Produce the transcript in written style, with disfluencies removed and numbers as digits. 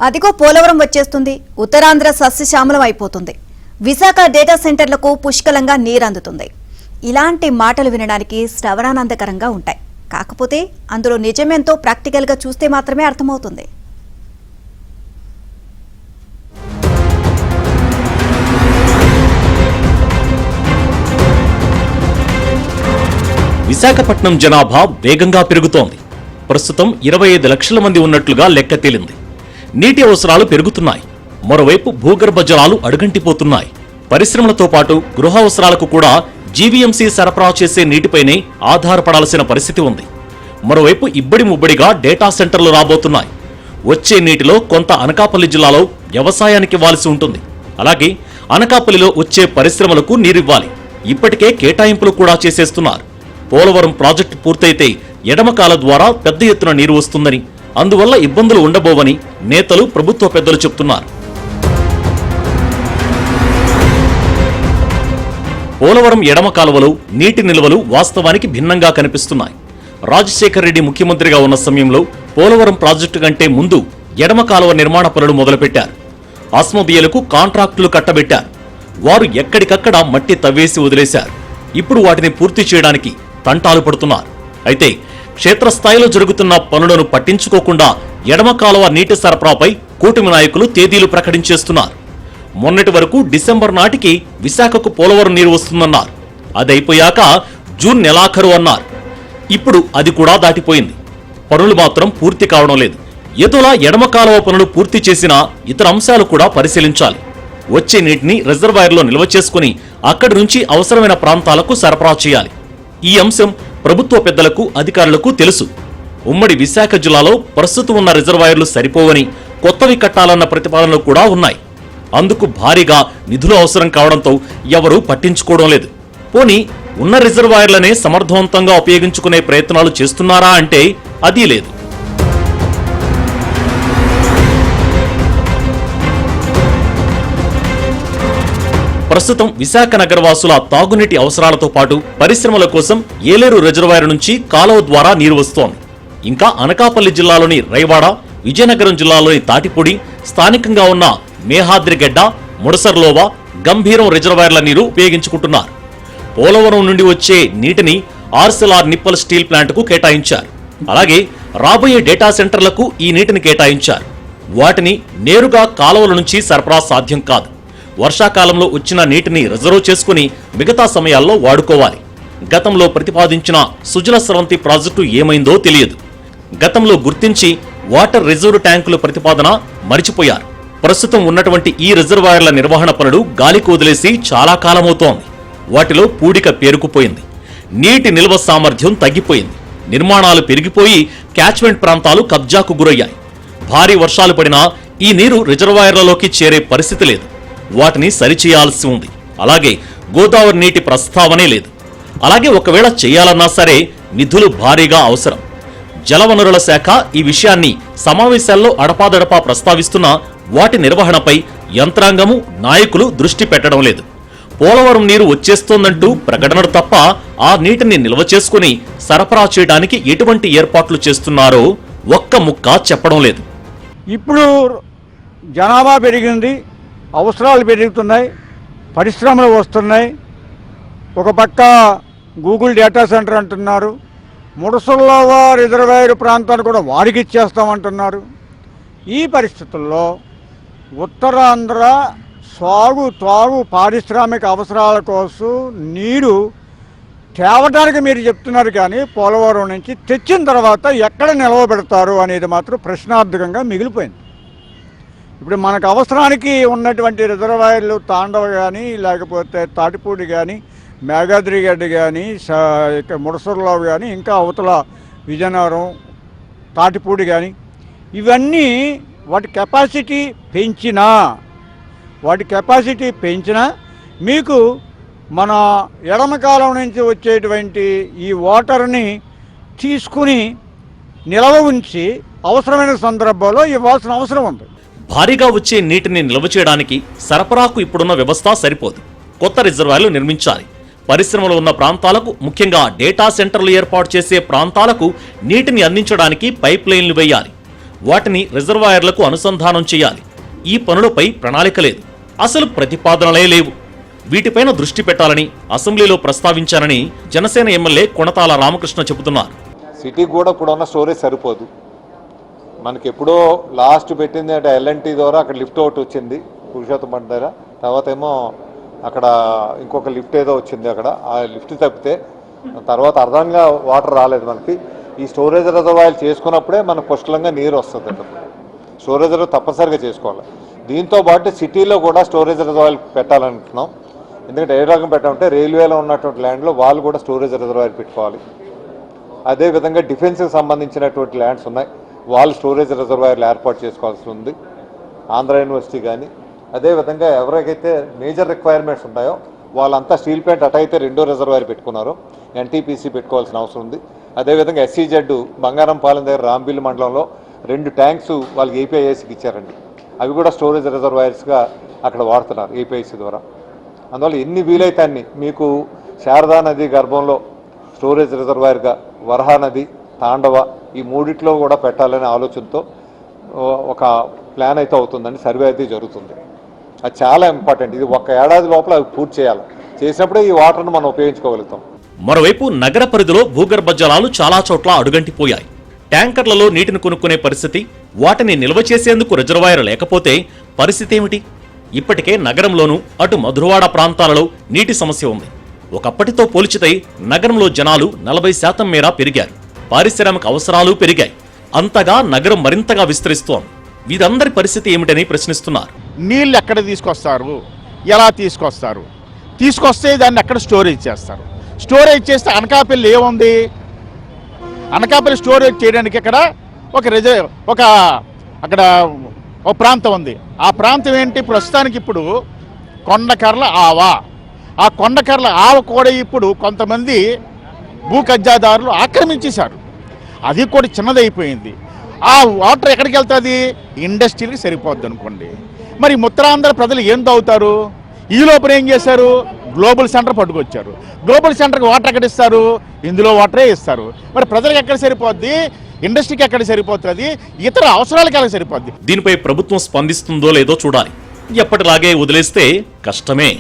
అదిగో పోలవరం వచ్చేస్తుంది. ఉత్తరాంధ్ర సస్యశ్యామలం అయిపోతుంది. విశాఖ డేటా సెంటర్లకు పుష్కలంగా నీరందుతుంది. ఇలాంటి మాటలు వినడానికి శ్రవణానందకరంగా ఉంటాయి. కాకపోతే అందులో నిజమేంతో ప్రాక్టికల్గా చూస్తే మాత్రమే అర్థమవుతుంది. విశాఖపట్నం జనాభా వేగంగా పెరుగుతోంది. ప్రస్తుతం 25 లక్షల మంది ఉన్నట్లుగా లెక్క తేలింది. నీటి అవసరాలు పెరుగుతున్నాయి. మరోవైపు భూగర్భ జలాలు అడుగంటిపోతున్నాయి. పరిశ్రమలతో పాటు గృహ అవసరాలకు కూడా జీవీఎంసీ సరఫరా చేసే నీటిపైనే ఆధారపడాల్సిన పరిస్థితి ఉంది. మరోవైపు ఇబ్బడి ముబ్బడిగా డేటా సెంటర్లు రాబోతున్నాయి. వచ్చే నీటిలో కొంత అనకాపల్లి జిల్లాలో వ్యవసాయానికి ఇవ్వాల్సి ఉంటుంది. అలాగే అనకాపల్లిలో వచ్చే పరిశ్రమలకు నీరివ్వాలి. ఇప్పటికే కేటాయింపులు కూడా చేసేస్తున్నారు. పోలవరం ప్రాజెక్టు పూర్తయితే ఎడమకాల ద్వారా పెద్ద ఎత్తున నీరు వస్తుందని, అందువల్ల ఇబ్బందులు ఉండబోవని నేతలు, ప్రభుత్వ పెద్దలు చెప్తున్నారు. పోలవరం ఎడమ కాలువలో నీటి నిల్వలు వాస్తవానికి భిన్నంగా కనిపిస్తున్నాయి. రాజశేఖర్ రెడ్డి ముఖ్యమంత్రిగా ఉన్న సమయంలో పోలవరం ప్రాజెక్టు కంటే ముందు ఎడమ కాలువ నిర్మాణ పనులు మొదలుపెట్టారు. ఆస్మోబియలకు కాంట్రాక్టులు కట్టబెట్టారు. వారు ఎక్కడికక్కడ మట్టి తవ్వేసి వదిలేశారు. ఇప్పుడు వాటిని పూర్తి చేయడానికి తంటాలు పడుతున్నారు. అయితే క్షేత్రస్థాయిలో జరుగుతున్న పనులను పట్టించుకోకుండా ఎడమ కాలువ నీటి సరఫరాపై కూటమి నాయకులు తేదీలు ప్రకటించేస్తున్నారు. మొన్నటి వరకు డిసెంబర్ నాటికి విశాఖకు పోలవరం నీరు వస్తుందన్నారు. అదైపోయాక జూన్ నెలాఖరు అన్నారు. ఇప్పుడు అది కూడా దాటిపోయింది. పనులు మాత్రం పూర్తి కావడం లేదు. ఏదోలా ఎడమ కాలువ పనులు పూర్తి చేసినా ఇతర అంశాలు కూడా పరిశీలించాలి. వచ్చే నీటిని రిజర్వాయర్లో నిల్వ చేసుకుని అక్కడి నుంచి అవసరమైన ప్రాంతాలకు సరఫరా చేయాలి. ఈ అంశం ప్రభుత్వ పెద్దలకు, అధికారులకు తెలుసు. ఉమ్మడి విశాఖ జిల్లాలో ప్రస్తుతం ఉన్న రిజర్వాయర్లు సరిపోవని, కొత్తవి కట్టాలన్న ప్రతిపాదనలు కూడా ఉన్నాయి. అందుకు భారీగా నిధులు అవసరం కావడంతో ఎవరూ పట్టించుకోవడం లేదు. పోనీ ఉన్న రిజర్వాయర్లనే సమర్థవంతంగా ఉపయోగించుకునే ప్రయత్నాలు చేస్తున్నారా అంటే అదీ లేదు. ప్రస్తుతం విశాఖ నగరవాసుల తాగునీటి అవసరాలతో పాటు పరిశ్రమల కోసం ఏలేరు రిజర్వాయర్ నుంచి కాలువ ద్వారా నీరు వస్తోంది. ఇంకా అనకాపల్లి జిల్లాలోని రైవాడ, విజయనగరం జిల్లాలోని తాటిపూడి, స్థానికంగా ఉన్న మేహాద్రిగడ్డ, ముడసర్లోవ, గంభీరం రిజర్వాయర్ల నీరు ఉపయోగించుకుంటున్నారు. పోలవరం నుండి వచ్చే నీటిని ఆర్సెల్ఆర్ నిప్పల్ స్టీల్ ప్లాంట్కు కేటాయించారు. అలాగే రాబోయే డేటా సెంటర్లకు ఈ నీటిని కేటాయించారు. వాటిని నేరుగా కాలువల నుంచి సరఫరా సాధ్యం కాదు. వర్షాకాలంలో వచ్చిన నీటిని రిజర్వ్ చేసుకుని మిగతా సమయాల్లో వాడుకోవాలి. గతంలో ప్రతిపాదించిన సుజల స్రవంతి ప్రాజెక్టు ఏమైందో తెలియదు. గతంలో గుర్తించి వాటర్ రిజర్వ్ ట్యాంకుల ప్రతిపాదన మరిచిపోయారు. ప్రస్తుతం ఉన్నటువంటి ఈ రిజర్వాయర్ల నిర్వహణ పనులు గాలికి వదిలేసి చాలా కాలమవుతోంది. వాటిలో పూడిక పేరుకుపోయింది. నీటి నిల్వ సామర్థ్యం తగ్గిపోయింది. నిర్మాణాలు పెరిగిపోయి క్యాచ్మెంట్ ప్రాంతాలు కబ్జాకు గురయ్యాయి. భారీ వర్షాలు పడినా ఈ నీరు రిజర్వాయర్లలోకి చేరే పరిస్థితి లేదు. వాటిని సరిచేయాల్సి ఉంది. అలాగే గోదావరి నీటి ప్రస్తావనే లేదు. అలాగే ఒకవేళ చేయాలన్నా సరే నిధులు భారీగా అవసరం. జలవనరుల శాఖ ఈ విషయాన్ని సమావేశాల్లో అడపాదడపా ప్రస్తావిస్తున్నా వాటి నిర్వహణపై యంత్రాంగము, నాయకులు దృష్టి పెట్టడం లేదు. పోలవరం నీరు వచ్చేస్తోందంటూ ప్రకటనలు తప్ప ఆ నీటిని నిల్వ చేసుకుని సరఫరా చేయడానికి ఎటువంటి ఏర్పాట్లు చేస్తున్నారో ఒక్క ముక్క చెప్పడం లేదు. ఇప్పుడు జనాభా పెరిగింది, అవసరాలు పెరుగుతున్నాయి, పరిశ్రమలు వస్తున్నాయి. ఒక పక్క గూగుల్ డేటా సెంటర్ అంటున్నారు. ముడసల్లోవ రిజర్వాయర్ ప్రాంతాన్ని కూడా వారికి ఇచ్చేస్తామంటున్నారు. ఈ పరిస్థితుల్లో ఉత్తరాంధ్ర తాగు పారిశ్రామిక అవసరాల కోసం నీరు తేవడానికి మీరు చెప్తున్నారు, కానీ పోలవరం నుంచి తెచ్చిన తర్వాత ఎక్కడ నిల్వ పెడతారు అనేది మాత్రం ప్రశ్నార్థకంగా మిగిలిపోయింది. ఇప్పుడు మనకు అవసరానికి ఉన్నటువంటి రిజర్వాయర్లు తాండవ కానీ, లేకపోతే తాటిపూడి కానీ, మేఘాద్రిగడ్డ కానీ, ముడసర్లో కానీ, ఇంకా అవతల విజయనగరం, తాటిపూడి కానీ, ఇవన్నీ వాటి కెపాసిటీ పెంచినా మీకు మన ఎడమకాలం నుంచి వచ్చేటువంటి ఈ వాటర్ని తీసుకుని నిల్వ ఉంచి అవసరమైన సందర్భంలో ఇవ్వాల్సిన అవసరం ఉంది. భారీగా వచ్చే నీటిని నిల్వ చేయడానికి సరఫరాకు ఇప్పుడున్న వ్యవస్థ సరిపోదు. కొత్త రిజర్వాయర్లు నిర్మించాలి. పరిశ్రమలు ఉన్న ప్రాంతాలకు, ముఖ్యంగా డేటా సెంటర్లు ఏర్పాటు చేసే ప్రాంతాలకు నీటిని అందించడానికి పైప్ లైన్లు వేయాలి. వాటిని రిజర్వాయర్లకు అనుసంధానం చేయాలి. ఈ పనులపై ప్రణాళిక లేదు, అసలు ప్రతిపాదనలే లేవు. వీటిపైన దృష్టి పెట్టాలని అసెంబ్లీలో ప్రస్తావించానని జనసేన ఎమ్మెల్యే కొణతాల రామకృష్ణ చెబుతున్నారు. సిటీకి కూడా ఇప్పుడున్న స్టోరేజ్ సరిపోదు. మనకి ఎప్పుడో లాస్ట్ పెట్టింది అంటే ఎల్ఎన్టీ ద్వారా అక్కడ లిఫ్ట్ ఒకటి వచ్చింది పురుషోత్తమ దగ్గర, తర్వాత ఏమో అక్కడ ఇంకొక లిఫ్ట్ ఏదో వచ్చింది. అక్కడ ఆ లిఫ్ట్ తప్పితే తర్వాత అర్థంగా వాటర్ రాలేదు మనకి. ఈ స్టోరేజ్ రిజర్వాయర్లు చేసుకున్నప్పుడే మనకు పుష్కలంగా నీరు వస్తుంది. స్టోరేజ్ రిజర్వ్ తప్పనిసరిగా చేసుకోవాలి. దీంతో పాటు సిటీలో కూడా స్టోరేజ్ రిజర్వాయర్లు పెట్టాలనుకుంటున్నాం. ఎందుకంటే ఏ రకం పెట్టాలంటే రైల్వేలో ఉన్నటువంటి ల్యాండ్లో వాళ్ళు కూడా స్టోరేజ్ రిజర్వాయర్ పెట్టుకోవాలి. అదేవిధంగా డిఫెన్స్కి సంబంధించినటువంటి ల్యాండ్స్ ఉన్నాయి, వాళ్ళు స్టోరేజ్ రిజర్వాయర్లు ఏర్పాటు చేసుకోవాల్సి ఉంది. ఆంధ్ర యూనివర్సిటీ కానీ అదేవిధంగా ఎవరికైతే మేజర్ రిక్వైర్మెంట్స్ ఉన్నాయో వాళ్ళంతా స్టీల్ ప్లాంట్ అటైతే రెండో రిజర్వాయర్ పెట్టుకున్నారు, ఎన్టీపీసీ పెట్టుకోవాల్సిన అవసరం ఉంది. అదేవిధంగా ఎస్సీజెడ్ బంగారంపాలెం దగ్గర రాంబిల్ మండలంలో 2 ట్యాంక్స్ వాళ్ళకి ఏపీఐఎస్కి ఇచ్చారండి. అవి కూడా స్టోరేజ్ రిజర్వాయర్స్గా అక్కడ వాడుతున్నారు ఏపీఐసీ ద్వారా. అందువల్ల ఎన్ని వీలైతే అన్ని మీకు శారదా నది గర్భంలో స్టోరేజ్ రిజర్వాయర్గా వరహా నది, తాండవ ఈ మూడిట్లో కూడా పెట్టాలనే ఆలోచనతో ఒక ప్లాన్ అయితే అవుతుందండి, సర్వే అయితే జరుగుతుంది. అది చాలా ఇంపార్టెంట్. ఇది 1 ఏడాది లోపల అవి పూర్తి చేయాలి. చేసినప్పుడే ఈ వాటర్ను మనం ఉపయోగించుకోగలుగుతాం. మరోవైపు నగర పరిధిలో భూగర్భ జలాలు చాలా చోట్ల అడుగంటిపోయాయి. ట్యాంకర్లలో నీటిని కొనుక్కునే పరిస్థితి, వాటిని నిల్వ చేసేందుకు రిజర్వాయర్ లేకపోతే పరిస్థితి ఏమిటి? ఇప్పటికే నగరంలోనూ అటు మధురవాడ ప్రాంతాలలో నీటి సమస్య ఉంది. ఒకప్పటితో పోల్చితే నగరంలో జనాలు 40% మేర పెరిగారు, పారిశ్రామిక అవసరాలు పెరిగాయి. అంతగా నగరం మరింతగా విస్తరిస్తోంది. వీరందరి పరిస్థితి ఏమిటని ప్రశ్నిస్తున్నారు. నీళ్ళు ఎక్కడ తీసుకొస్తారు, ఎలా తీసుకొస్తారు, తీసుకొస్తే దాన్ని ఎక్కడ స్టోరేజ్ చేస్తారు, స్టోరేజ్ చేస్తే అనకాపల్లి ఏముంది, అనకాపల్లి స్టోరేజ్ చేయడానికి ఇక్కడ ఒక ప్రాంతం ఉంది. ఆ ప్రాంతం ఏంటి, ప్రస్తుతానికి ఇప్పుడు కొండకర్ల ఆవ. ఆ కొండకర్ల ఆవ కూడా ఇప్పుడు కొంతమంది భూ కబ్జాదారులు ఆక్రమించేశారు. అది కూడా చిన్నదైపోయింది. ఆ వాటర్ ఎక్కడికి వెళ్తుంది, ఇండస్ట్రీకి సరిపోద్ది అనుకోండి. మరి ఉత్తరాంధ్ర ప్రజలు ఏం తాగుతారు? ఈ లోపల ఏం చేశారు, గ్లోబల్ సెంటర్ పట్టుకొచ్చారు. గ్లోబల్ సెంటర్కి వాటర్ ఎక్కడ ఇస్తారు, ఇందులో వాటరే ఇస్తారు. మరి ప్రజలకు ఎక్కడ సరిపోద్ది, ఇండస్ట్రీకి ఎక్కడ సరిపోతుంది, ఇతర అవసరాలకి ఎక్కడ సరిపోద్ది? దీనిపై ప్రభుత్వం స్పందిస్తుందో లేదో చూడాలి. ఎప్పటిలాగే వదిలేస్తే కష్టమే.